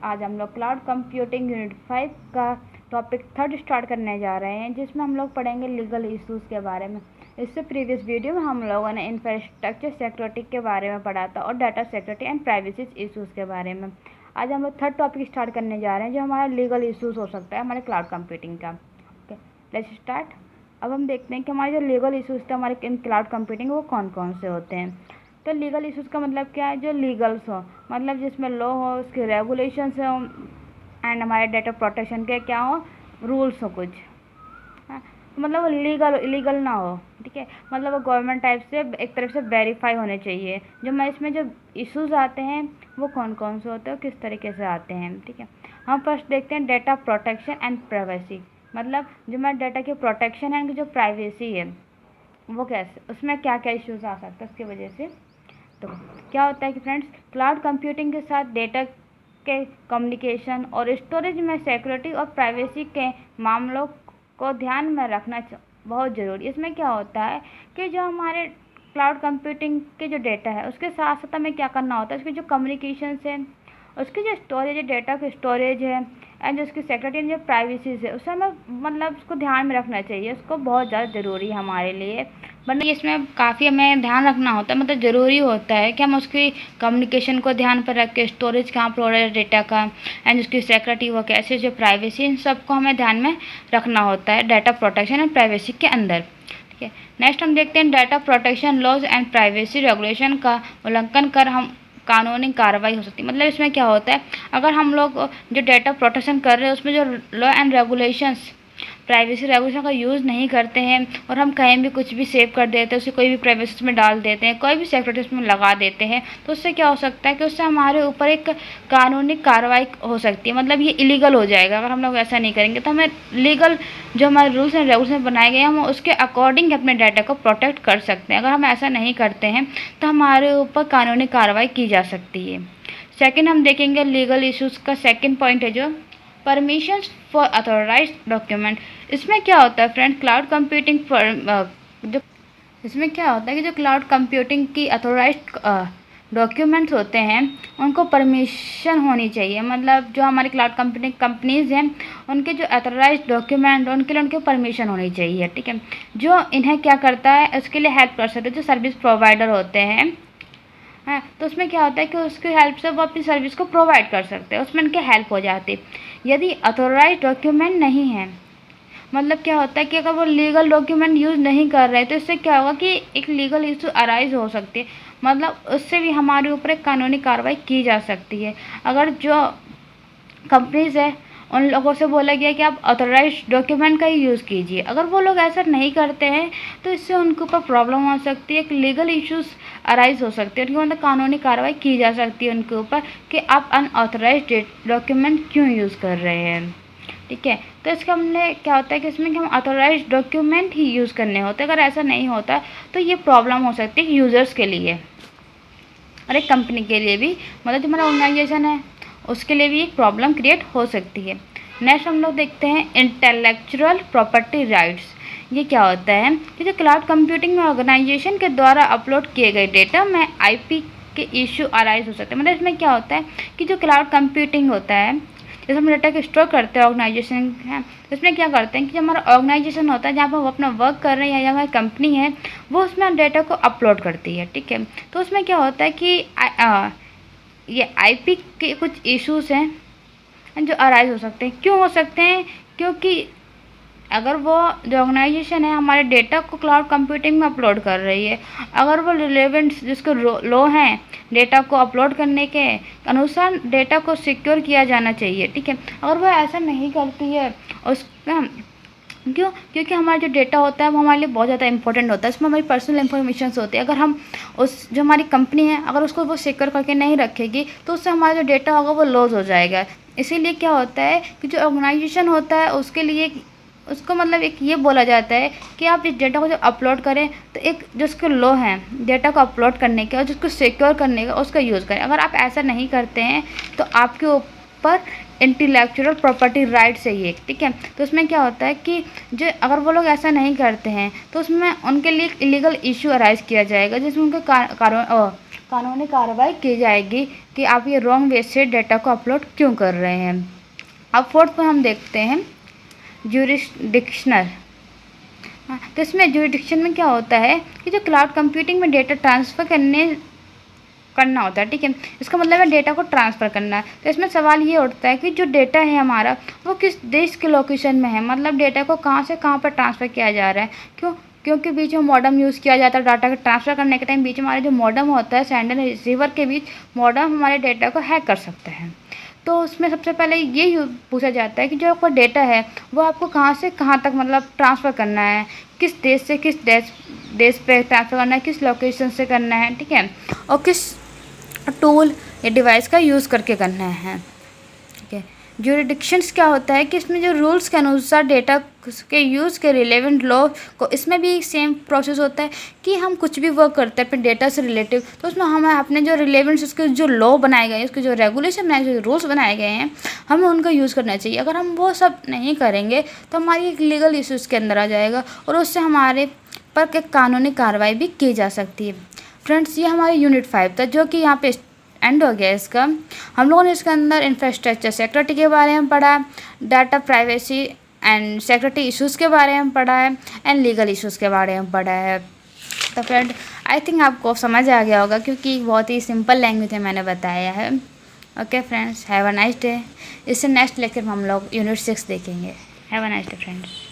आज हम लोग क्लाउड कंप्यूटिंग यूनिट 5 का टॉपिक 3 स्टार्ट करने जा रहे हैं, जिसमें हम लोग पढ़ेंगे लीगल इश्यूज़ के बारे में। इससे प्रीवियस वीडियो में हम लोगों ने इंफ्रास्ट्रक्चर सिक्योरिटी के बारे में पढ़ा था और data security and privacy issues के बारे में। आज हम लोग 3rd टॉपिक स्टार्ट करने जा रहे हैं, जो हमारा लीगल इश्यूज़ हो सकता है हमारे क्लाउड कंप्यूटिंग का। Okay, let's start. अब हम देखते हैं कि हमारे जो लीगल इश्यूज़ थे हमारे इन क्लाउड कंप्यूटिंग वो कौन कौन से होते हैं। तो लीगल इश्यूज़ का मतलब क्या है? जो लीगल्स हो, मतलब जिसमें लॉ हो, उसके रेगुलेशंस हो एंड हमारे डेटा प्रोटेक्शन के क्या हो, रूल्स हो कुछ। मतलब वो लीगल ना हो, ठीक है। मतलब वो गवर्नमेंट टाइप से एक तरफ से वेरीफाई होने चाहिए। जो मैं इसमें जो इश्यूज़ आते हैं वो कौन कौन से होते हैं, किस तरीके से आते हैं, ठीक है। हम फर्स्ट देखते हैं डेटा प्रोटेक्शन एंड प्राइवेसी। मतलब जो हमारे डेटा की प्रोटेक्शन है, जो प्राइवेसी है वो कैसे, उसमें क्या क्या इश्यूज़ आ सकते हैं उसकी वजह से। तो क्या होता है कि फ्रेंड्स, क्लाउड कंप्यूटिंग के साथ डेटा के कम्युनिकेशन और स्टोरेज में सिक्योरिटी और प्राइवेसी के मामलों को ध्यान में रखना बहुत ज़रूरी। इसमें क्या होता है कि जो हमारे क्लाउड कंप्यूटिंग के जो डेटा है उसके साथ साथ हमें क्या करना होता है, उसकी जो कम्युनिकेशन है, उसकी जो स्टोरेज है, डेटा की स्टोरेज है एंड जो उसकी सिक्योरिटी एंड जो प्राइवेसी है, उससे हमें मतलब उसको ध्यान में रखना चाहिए। उसको बहुत ज़्यादा ज़रूरी है हमारे लिए, वरना इसमें काफ़ी हमें ध्यान रखना होता है। मतलब ज़रूरी होता है कि हम उसकी कम्युनिकेशन को ध्यान पर रख के, स्टोरेज कहाँ पर हो रहा है डेटा का एंड उसकी सिक्योरिटी वो कैसे, जो प्राइवेसी, इन सबको हमें ध्यान में रखना होता है डाटा प्रोटेक्शन एंड प्राइवेसी के अंदर, ठीक है। नेक्स्ट हम देखते हैं data protection laws and privacy regulation का उल्लंघन कर हम कानूनी कार्रवाई हो सकती है। मतलब इसमें क्या होता है, अगर हम लोग जो डाटा प्रोटेक्शन कर रहे हैं उसमें जो law and regulations, privacy regulation का यूज़ नहीं करते हैं और हम कहीं भी कुछ भी सेव कर देते हैं, उसे कोई भी प्राइवेसी में डाल देते हैं, कोई भी सिक्योरिटी उसमें लगा देते हैं, तो उससे क्या हो सकता है कि उससे हमारे ऊपर एक कानूनी कार्रवाई हो सकती है। मतलब ये इलीगल हो जाएगा अगर हम लोग ऐसा नहीं करेंगे। तो हमें लीगल जो हमारे रूल्स एंड रेगुलेशन बनाए गए हैं, हम उसके अकॉर्डिंग अपने डाटा को प्रोटेक्ट कर सकते हैं। अगर हम ऐसा नहीं करते हैं तो हमारे ऊपर कानूनी कार्रवाई की जा सकती है। सेकेंड हम देखेंगे लीगल इशूज़ का सेकेंड पॉइंट है जो परमिशंस फॉर अथॉराइज्ड डॉक्यूमेंट। इसमें क्या होता है फ्रेंड, क्लाउड कंप्यूटिंग जो इसमें क्या होता है कि जो क्लाउड कंप्यूटिंग की अथॉराइज्ड डॉक्यूमेंट्स होते हैं उनको परमिशन होनी चाहिए। मतलब जो हमारी क्लाउड कंप्यूटिंग कंपनीज़ हैं उनके जो अथॉराइज्ड डॉक्यूमेंट, उनके लिए उनकी परमिशन होनी चाहिए, ठीक है। जो इन्हें क्या करता है, उसके लिए हेल्प कर सकते हैं जो सर्विस प्रोवाइडर होते हैं। हाँ, तो उसमें क्या होता है कि उसकी हेल्प से वो अपनी सर्विस को प्रोवाइड कर सकते हैं, उसमें उनकी हेल्प हो जाती है। यदि अथॉराइज्ड डॉक्यूमेंट नहीं है, मतलब क्या होता है कि अगर वो लीगल डॉक्यूमेंट यूज़ नहीं कर रहे तो इससे क्या होगा कि एक लीगल इशू अराइज हो सकती है। मतलब उससे भी हमारे ऊपर एक कानूनी कार्रवाई की जा सकती है। अगर जो कंपनीज़ है उन लोगों से बोला गया कि आप ऑथराइज्ड डॉक्यूमेंट का ही यूज़ कीजिए, अगर वो लोग ऐसा नहीं करते हैं तो इससे उनके ऊपर प्रॉब्लम हो सकती है, एक लीगल इश्यूज़ अराइज हो सकती है, उनके मतलब कानूनी कार्रवाई की जा सकती है उनके ऊपर कि आप अनऑथराइज्ड डॉक्यूमेंट क्यों यूज़ कर रहे हैं, ठीक है। तो इसका हमने क्या होता है कि इसमें कि हम ऑथराइज्ड डॉक्यूमेंट ही यूज़ करने होते हैं। अगर ऐसा नहीं होता तो ये प्रॉब्लम हो सकती है यूज़र्स के लिए और एक कंपनी के लिए भी, मतलब जो हमारा ऑर्गेनाइजेशन है उसके लिए भी एक प्रॉब्लम क्रिएट हो सकती है। नेक्स्ट हम लोग देखते हैं इंटेलेक्चुअल प्रॉपर्टी राइट्स। ये क्या होता है कि जो क्लाउड कंप्यूटिंग में ऑर्गेनाइजेशन के द्वारा अपलोड किए गए डेटा में आईपी के इशू अराइज हो सकते हैं। मतलब इसमें क्या होता है कि जो क्लाउड कंप्यूटिंग होता है, जैसे हम डेटा को स्टोर करते हैं ऑर्गेनाइजेशन है, तो इसमें क्या करते हैं कि जो हमारा ऑर्गेनाइजेशन होता है जहाँ पर वो अपना वर्क कर रहे हैं या हमारी कंपनी है वो उसमें डेटा को अपलोड करती है, ठीक है। तो उसमें क्या होता है कि ये आईपी के कुछ इश्यूज़ हैं जो अराइज हो सकते हैं। क्यों हो सकते हैं? क्योंकि अगर वो जो ऑर्गेनाइजेशन है हमारे डेटा को क्लाउड कंप्यूटिंग में अपलोड कर रही है, अगर वो रिलेवेंट जिसको लॉ हैं डेटा को अपलोड करने के अनुसार डेटा को सिक्योर किया जाना चाहिए, ठीक है। अगर वो ऐसा नहीं करती है उसका, क्योंकि हमारा जो डेटा होता है वो हमारे लिए बहुत ज़्यादा इंपॉर्टेंट होता है, इसमें हमारी पर्सनल इन्फॉर्मेशन होती है। अगर हम उस जो हमारी कंपनी है अगर उसको वो सिक्योर करके नहीं रखेगी तो उससे हमारा जो डेटा होगा वो लॉस हो जाएगा। इसीलिए क्या होता है कि जो ऑर्गेनाइजेशन होता है उसके लिए उसको मतलब एक ये बोला जाता है कि आप इस डेटा को जब अपलोड करें तो एक जो उसके लॉ है डेटा को अपलोड करने के और जिसको सिक्योर करने का उसका यूज़ करें। अगर आप ऐसा नहीं करते हैं तो आपके ऊपर इंटेलेक्चुअल प्रॉपर्टी राइट्स है ये, ठीक है। तो उसमें क्या होता है कि जो अगर वो लोग ऐसा नहीं करते हैं तो उसमें उनके लिए इलीगल इशू अराइज किया जाएगा, जिसमें उनके कानूनी कार्रवाई की जाएगी कि आप ये रॉन्ग वे से डेटा को अपलोड क्यों कर रहे हैं। अब फोर्थ पर हम देखते हैं ज्यूरिसडिक्शनल। तो इसमें ज्यूरिसडिक्शन में क्या होता है कि जो क्लाउड कंप्यूटिंग में डेटा ट्रांसफ़र करना होता है, ठीक है। इसका मतलब है डेटा को ट्रांसफ़र करना है। तो इसमें सवाल ये उठता है कि जो डेटा है हमारा वो किस देश के लोकेशन में है, मतलब डेटा को कहाँ से कहाँ पर ट्रांसफ़र किया जा रहा है। क्योंकि बीच में मॉडम यूज़ किया जाता है डाटा को ट्रांसफ़र करने के टाइम। बीच में हमारे जो मॉडम होता है सेंडर और रिसीवर के बीच, मॉडम हमारे डेटा को हैक कर सकता है। तो उसमें सबसे पहले ये पूछा जाता है कि जो आपका डेटा है वो आपको कहाँ से कहाँ तक मतलब ट्रांसफ़र करना है, किस देश से किस देश पे ट्रांसफ़र करना है, किस लोकेशन से करना है, ठीक है, और किस टूल या डिवाइस का यूज़ करके करना है, ठीक है। ज्यूरिसडिक्शंस क्या होता है कि इसमें जो रूल्स के अनुसार डेटा के यूज़ के रिलेवेंट लॉ को, इसमें भी सेम प्रोसेस होता है कि हम कुछ भी वर्क करते हैं अपने डेटा से रिलेटिव, तो उसमें हमें अपने जो रिलेवेंट उसके जो लॉ बनाए गए हैं, उसके जो रेगुलेशन बनाए गए, जो रूल्स बनाए गए हैं, हमें उनका यूज़ करना चाहिए। अगर हम वो सब नहीं करेंगे तो हमारी एक लीगल इशूज़ के अंदर आ जाएगा और उससे हमारे पर एक कानूनी कार्रवाई भी की जा सकती है। फ्रेंड्स, ये हमारे यूनिट 5 था जो कि यहाँ पे एंड हो गया इसका। हम लोगों ने इसके अंदर इंफ्रास्ट्रक्चर सिक्योरिटी के बारे में पढ़ा, data privacy and security issues के बारे में पढ़ा है, एंड लीगल इश्यूज़ के बारे में पढ़ा है। तो फ्रेंड, आई थिंक आपको समझ आ गया होगा क्योंकि बहुत ही सिंपल लैंग्वेज में मैंने बताया है। Okay friends, have a nice day. इससे नेक्स्ट लेक्चर में हम लोग यूनिट 6 देखेंगे। Have a nice day friends.